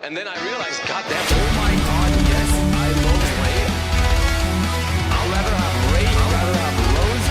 And then I realized, God damn, oh my God, yes, I love Ray. I'll rather have Ray, I'll rather have Rose.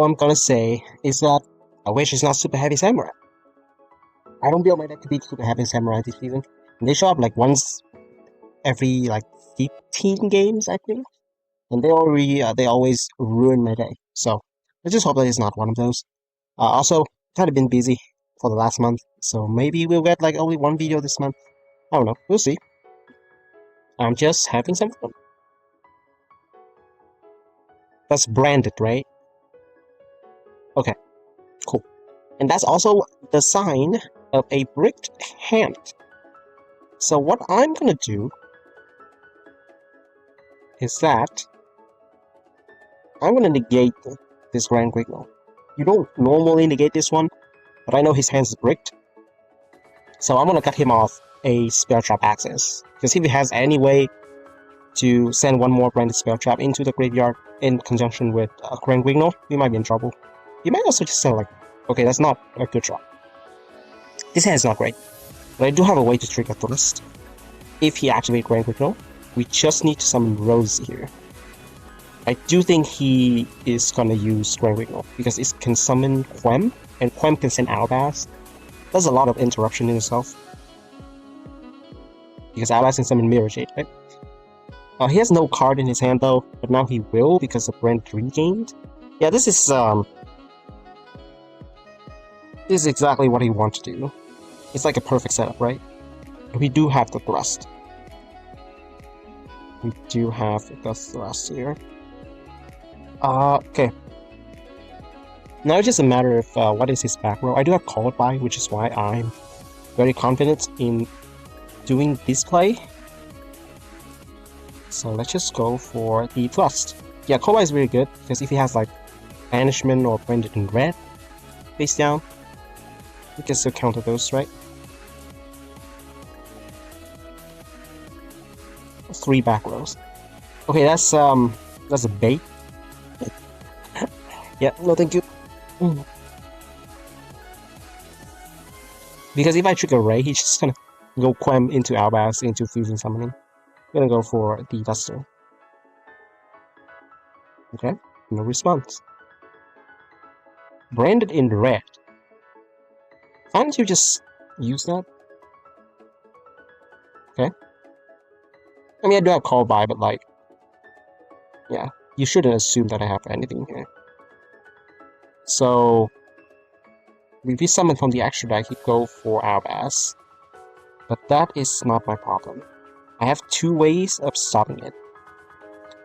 all I'm gonna say is that I wish it's not Super Heavy Samurai. I don't build my deck to beat Super Heavy Samurai this season. They show up like once every like 15 games, I think, and they always ruin my day. So I just hope that it's not one of those. Also, kind of been busy for the last month, so maybe we'll get like only one video this month. I don't know. We'll see. I'm just having some fun. That's branded, right? Okay, cool. And that's also the sign of a bricked hand. So what I'm gonna do is that I'm gonna negate this Grand Wiggle. You don't normally negate this one, but I know his hands is bricked. So I'm gonna cut him off a Spell Trap access. Because if he has any way to send one more branded Spell Trap into the graveyard in conjunction with Grand Wiggle, we might be in trouble. You might also just say like, okay, that's not a good draw. This hand is not great, but I do have a way to trigger Thrust. If he activates Grand Wiggle, we just need to summon Rose here. I do think he is gonna use Grand Wiggle because it can summon Quem, and Quem can send Albaz. That's a lot of interruption in itself. Because Albaz can summon Mirror Jade, right? He has no card in his hand though, but now he will because of Brand regained. Yeah, this is exactly what he wants to do. It's like a perfect setup, right? We do have the Thrust. We do have the Thrust here. Okay. Now it's just a matter of what is his back row. I do have Called By, which is why I'm very confident in doing this play. So let's just go for the Thrust. Yeah, Called By is really good, because if he has like Banishment or Branded in red face down, we can still counter those, right? 3 back rows. Okay, that's a bait. Yeah, no thank you. Because if I trigger Ray, he's just gonna go Quem into Albaz into Fusion Summoning. I'm gonna go for the Duster. Okay, no response. Branded in red. Why don't you just use that? Okay. I mean, I do have Call By, but like, yeah, you shouldn't assume that I have anything here. So, if we summon from the extra deck, he go for Albaz. But that is not my problem. I have 2 ways of stopping it.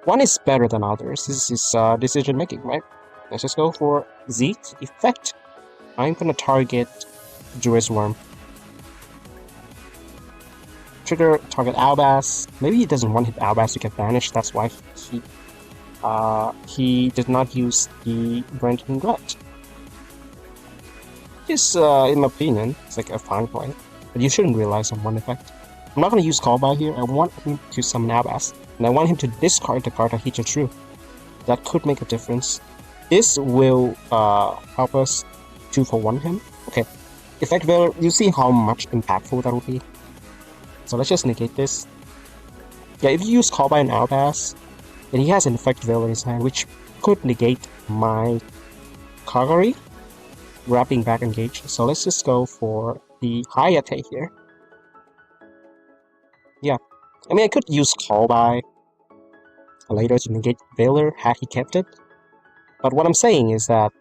One is better than others. This is decision making, right? Let's just go for Zeke effect. I'm gonna target Juris Worm. Trigger target Albaz. Maybe he doesn't want his Albaz to get banished. That's why he did not use the Branded Gut. Just in my opinion, it's like a fine play, but you shouldn't rely on one effect. I'm not going to use Call By here. I want him to summon Albaz, and I want him to discard the card that he just drew. That could make a difference. This will help us 2-for-1 him. Okay, Effect Veil, you see how much impactful that will be. So let's just negate this. Yeah, if you use Call By and Albaz, then he has an Effect Veil in his hand, which could negate my Kagari, wrapping back engage. So let's just go for the Hayate here. Yeah, I mean, I could use Call By later to negate Veiler had he kept it. But what I'm saying is that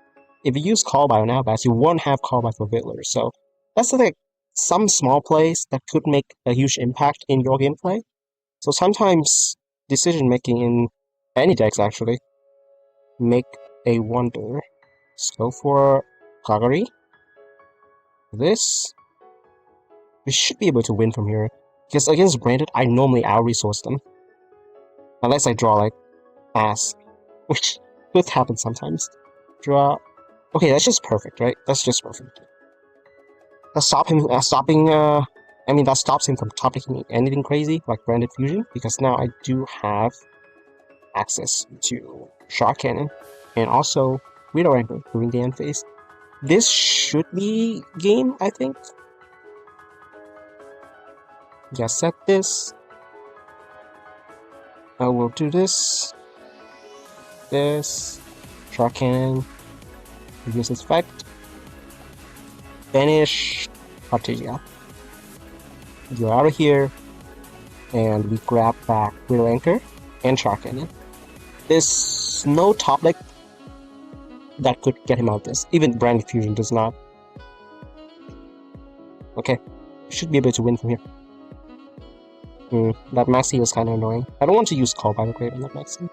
if you use Call By on Albaz, you won't have Call By for Veiler. So that's like some small plays that could make a huge impact in your gameplay. So sometimes decision making in any decks actually make a wonder. Let's go for Kagari. This, we should be able to win from here. Because against Branded, I normally out-resource them. Unless I draw like ass. Which could happen sometimes. Draw. Okay, that's just perfect, right? That's just perfect. That stops him that stops him from topping anything crazy like Branded Fusion, because now I do have access to Shock Cannon and also Widow Anchor during the end phase. This should be game, I think. Yeah, set this. I will do this. This. Shock Cannon. Previous effect. Banish Artesia. You're out of here. And we grab back Wheel Anchor and Shark Cannon. There's no top deck that could get him out of this. Even Brand Fusion does not. Okay. Should be able to win from here. That Maxi was kind of annoying. I don't want to use Call by the Grave on that Maxi.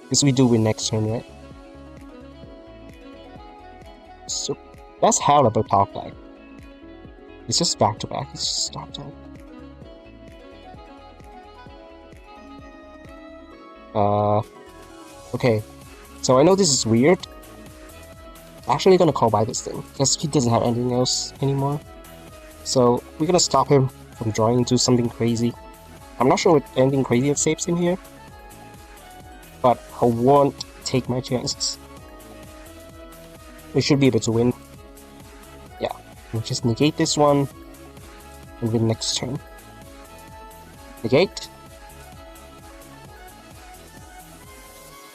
Because we do win next turn, right? So, that's hell of a top deck. It's just back to back. It's just top deck. Okay. So I know this is weird. I'm actually gonna call by this thing. Because he doesn't have anything else anymore. So, we're gonna stop him from drawing into something crazy. I'm not sure what anything crazy that saves him here. But I won't take my chances. We should be able to win. Yeah, we'll just negate this one and win next turn. Negate.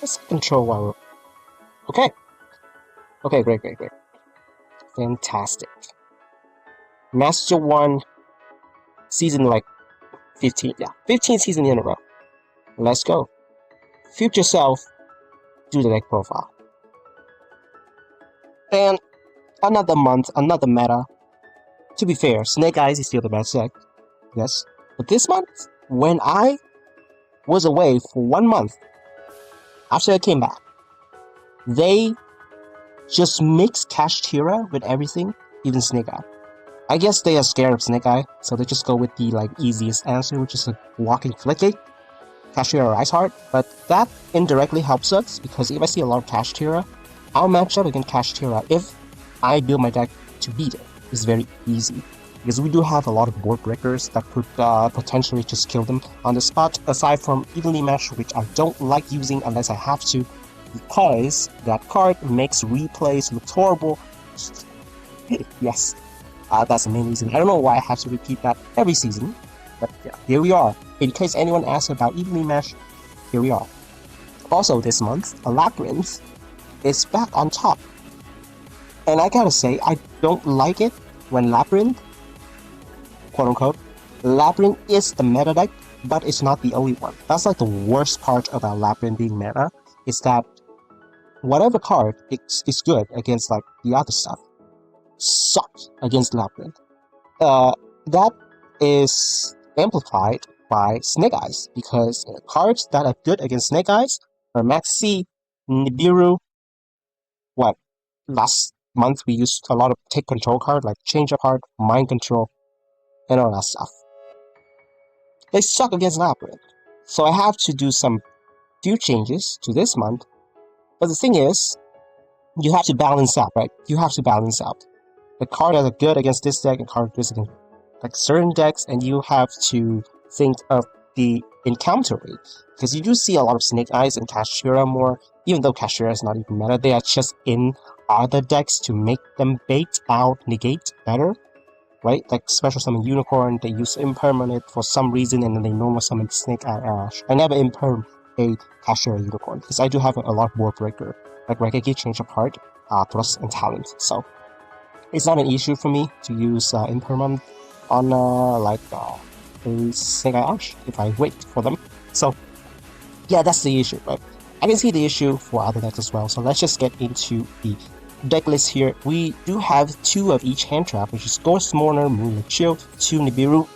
Let's control while we're... Okay. Okay, great. Fantastic. Master 1 season like 15. Yeah, 15 seasons in a row. Let's go. Future self, do the deck profile. And another month, another meta. To be fair, Snake Eyes is still the best deck. Yes. But this month, when I was away for 1 month, after I came back, they just mix Kashtira with everything, even Snake Eye. I guess they are scared of Snake Eye, so they just go with the easiest answer, which is a walking Flicky, Kashtira or Ice Heart. But that indirectly helps us, because if I see a lot of Kashtira, I'll match up against Kashtira if I build my deck to beat it. It's very easy. Because we do have a lot of board breakers that could potentially just kill them on the spot, aside from Evenly Match, which I don't like using unless I have to, because that card makes replays look horrible. Yes, that's the main reason. I don't know why I have to repeat that every season, but yeah, here we are. In case anyone asks about Evenly Match, here we are. Also this month, a Labyrinth is back on top. And I gotta say, I don't like it when Labyrinth, quote-unquote, Labyrinth is the meta deck, but it's not the only one. That's like the worst part about Labyrinth being meta, is that whatever card is good against like the other stuff sucks against Labyrinth. That is amplified by Snake Eyes, because cards that are good against Snake Eyes are Maxi, Nibiru. What? Last month we used a lot of take control card like Change of Heart, Mind Control, and all that stuff. They suck against Labyrinth. So I have to do some few changes to this month. But the thing is, you have to balance out, right? You have to balance out. The cards that are good against this deck and cards against like certain decks, and you have to think of the encounter rate. Because you do see a lot of Snake Eyes and Kashtira more, even though Kashtira is not even meta, they are just in other decks to make them bait out negate better. Right? Like Special Summon Unicorn, they use Impermanent for some reason, and then they normal summon Snake Eye Ash. I never Imperm a Kashtira Unicorn, because I do have a lot of Board Breaker, like Regeki, Change of Heart, Thrust, and Talent. So it's not an issue for me to use Impermanent on a Snake Eye Ash if I wait for them. So yeah, that's the issue, right? I can see the issue for other decks as well, so let's just get into the deck list here. We do have 2 of each hand trap, which is Ghost Mourner, Moonlit Shield, 2 Nibiru,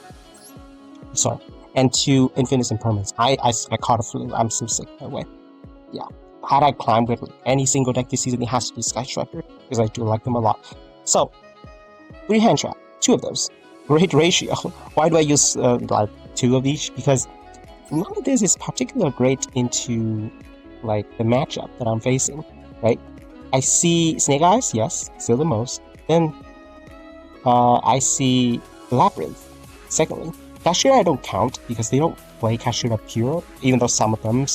sorry, and 2 Infinite Impermanence. I caught a flu, I'm so sick, by the way. Yeah, had I climbed with any single deck this season, it has to be Sky Striker, because I do like them a lot. So, 3 hand trap, 2 of those. Great ratio. Why do I use like 2 of each? Because none of this is particularly great into like the matchup that I'm facing, right? I see Snake Eyes, yes, still the most. Then I see Labyrinth, secondly. Kashtira I don't count, because they don't play Kashtira pure, even though some of them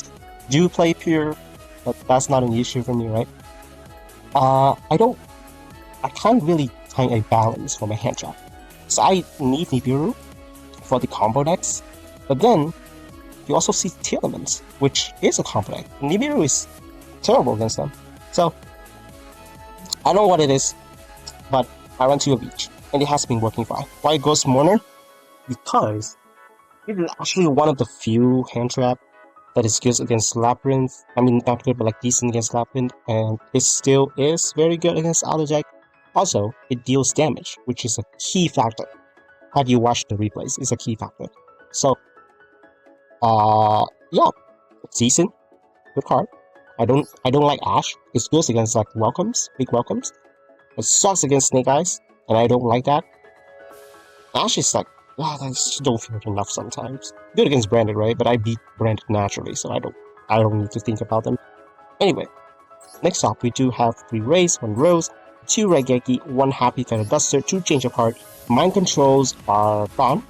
do play pure, but that's not an issue for me, right? I can't really find a balance for my hand trap. So I need Nibiru for the combo decks, but then you also see Telements, which is a combo deck. Nibiru is terrible against them. So I don't know what it is, but I run 2 of each, and it has been working fine. Why Ghost Mourner? Because it is actually one of the few hand trap that is good against Labyrinth. I mean, not good, but like decent against Labyrinth, and it still is very good against Auto Deck. Also, it deals damage, which is a key factor. Had you watched the replays, it's a key factor. So, yeah, it's decent, good card. I don't like Ash. It's good against like welcomes, big welcomes. It sucks against Snake Eyes, and I don't like that. Ash is like, I just don't feel it enough sometimes. Good against Branded, right? But I beat Branded naturally, so I don't need to think about them. Anyway, next up we do have 3 Rays, 1 Rose, 2 Regeki, 1 Happy Feather Duster, 2 Change of Heart. Mind Controls are gone.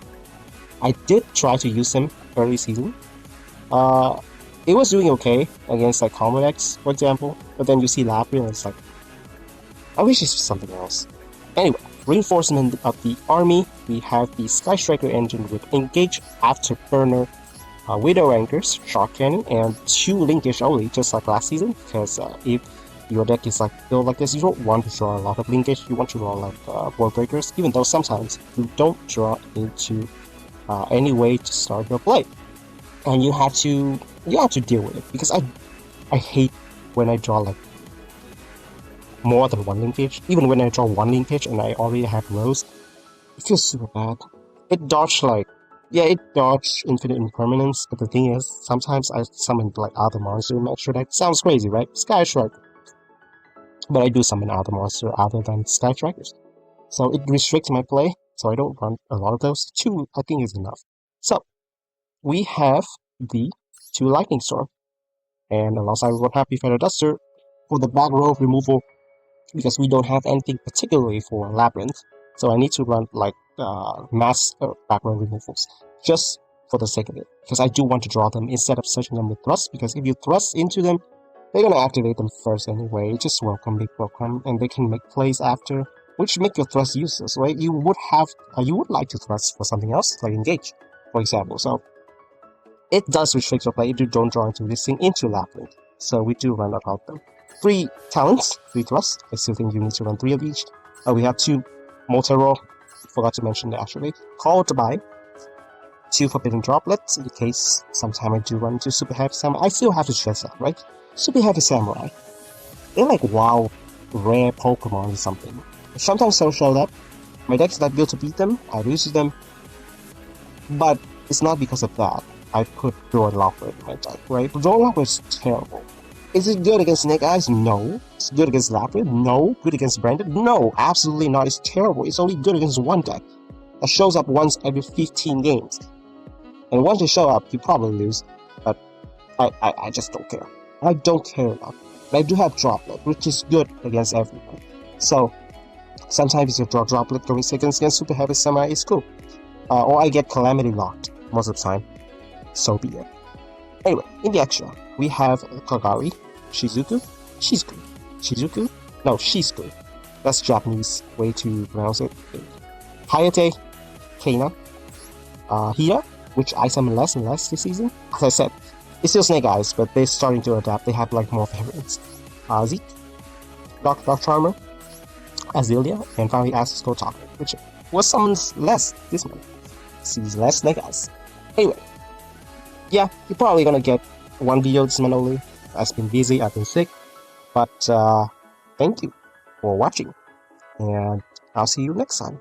I did try to use them early season. It was doing okay against like Combo decks, for example, but then you see Labyrinth and it's like, I wish it's something else. Anyway, reinforcement of the army, we have the Sky Striker engine with Engage, Afterburner, Widow Anchors, Shock Cannon, and 2 Linkish only, just like last season, because if your deck is like built like this, you don't want to draw a lot of Linkish, you want to draw like World Breakers, even though sometimes you don't draw into any way to start your play. And you have to deal with it, because I hate when I draw like more than 1 linkage. Even when I draw 1 linkage and I already have Rose, it feels super bad. It dodged like, yeah, it dodged infinite impermanence, but the thing is, sometimes I summon like other monster in my extra deck. Sounds crazy, right? Sky Striker. But I do summon other monster other than Sky Strikers. So it restricts my play, so I don't run a lot of those. 2, I think, is enough. So, we have the 2 Lightning Storm, and alongside with 1 Happy Feather Duster for the back row removal, because we don't have anything particularly for Labyrinth. So I need to run like mass background removals just for the sake of it, because I do want to draw them instead of searching them with thrust, because if you thrust into them, they're gonna activate them first anyway. Just welcome, big welcome, and they can make plays after, which make your thrust useless, right? You would like to thrust for something else, like engage, for example. So it does restrict your play if you don't draw into this thing into Labyrinth. So we do run about them. 3 talents, 3 thrust. I still think you need to run 3 of each. We have 2 multi-roll, forgot to mention that actually. Called by 2 forbidden droplets, in case sometime I do run into Super Heavy Samurai. I still have to stress that, right? Super Heavy Samurai. They're like wow, rare Pokemon or something. Sometimes they'll show up. My deck's not built to beat them, I lose them. But it's not because of that. I put Duel in my deck, right? Duel is terrible. Is it good against Snake Eyes? No. It's good against Labyrinth? No. Good against Branded? No, absolutely not. It's terrible. It's only good against one deck that shows up once every 15 games. And once you show up, you probably lose. But I just don't care. I don't care enough. But I do have Droplet, which is good against everyone. So, sometimes if you draw Droplet during seconds against Super Heavy Samurai, it's cool. Or I get Calamity locked most of the time. So be it. Anyway, in the extra, we have Kagari, Shizuku, Shizuku? No, Shizuku. That's Japanese way to pronounce it. Hayate, Kana, Hira, which I summon less and less this season. As I said, it's still Snake Eyes, but they're starting to adapt. They have like more favorites. Zeke, Dark Charmer, Azealia, and finally Asco Taco, which was summoned less this month. Sees less Snake Eyes. Anyway, yeah, you're probably gonna get 1 video this month only. I've been busy, I've been sick, but thank you for watching, and I'll see you next time.